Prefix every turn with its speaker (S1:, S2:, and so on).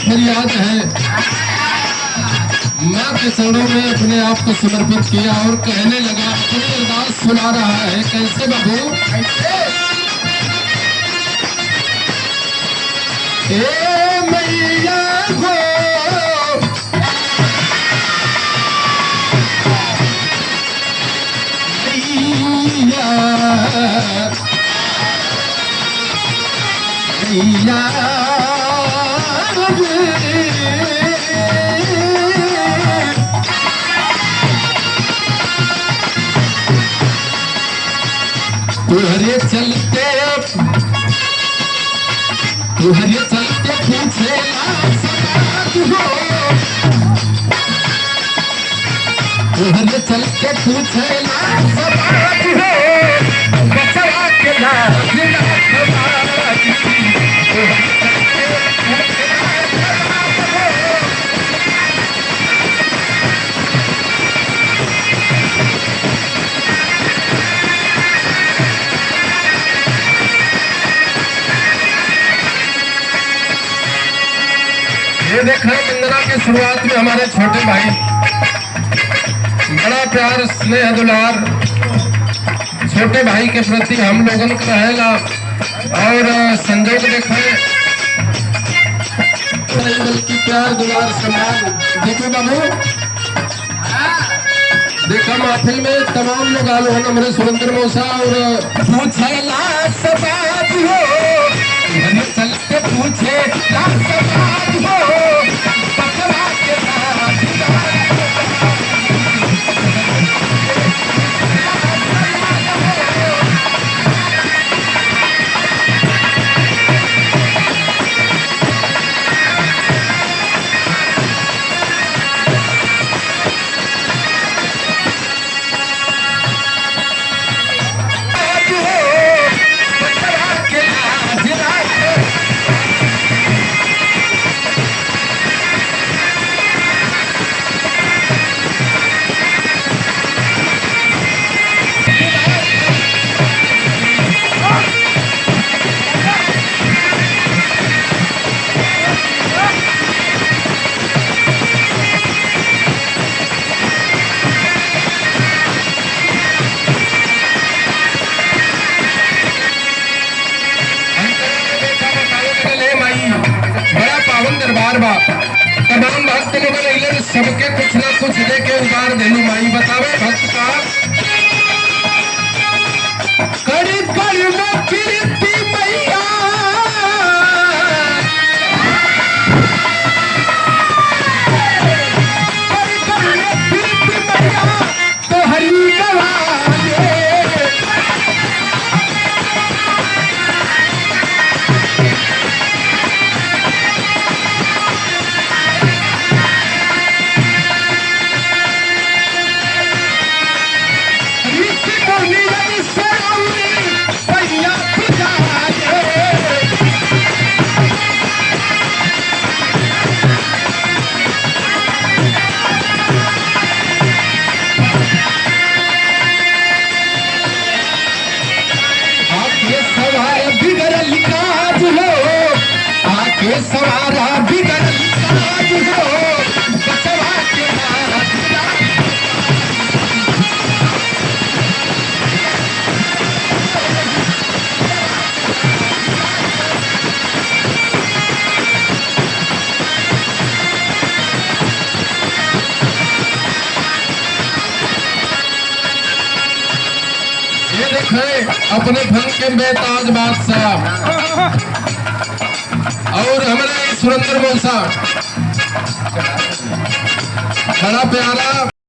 S1: फरियाद है। माँ के चरणों में अपने आप को समर्पित किया और कहने लगा, अपनी अरदास सुना रहा है। कैसे बाबू? ए मैया गो मैया तुहरे चलते पूछे तुहरे चलते पूछे बचवा के ये देख रहे वंदना के शुरुआत में हमारे छोटे भाई बड़ा प्यार स्नेह दुलार छोटे भाई के प्रति हम लोगन का रहेगा। और संजोग देखे बल्कि प्यार दुलार सम्मान। देखो बाबू, देखा महफिल में तमाम लोग आलो हैं, हमारे सुरेंद्र मौसा और पूछे लाश बात हो, चलते पूछे लाश बात हो, बकरा के दरबार बा। तमाम भक्त लोग सबके कुछ ना कुछ लेके उतार देलू माई। बतावे भक्त का करीब करीब कीर्ति मैया तो हरी सवारा बिगड़ काज हो, बचवा के ये देखे अपने फन के बेताज बादशाह और हमारे सुरेंद्र मौसा बड़ा प्यारा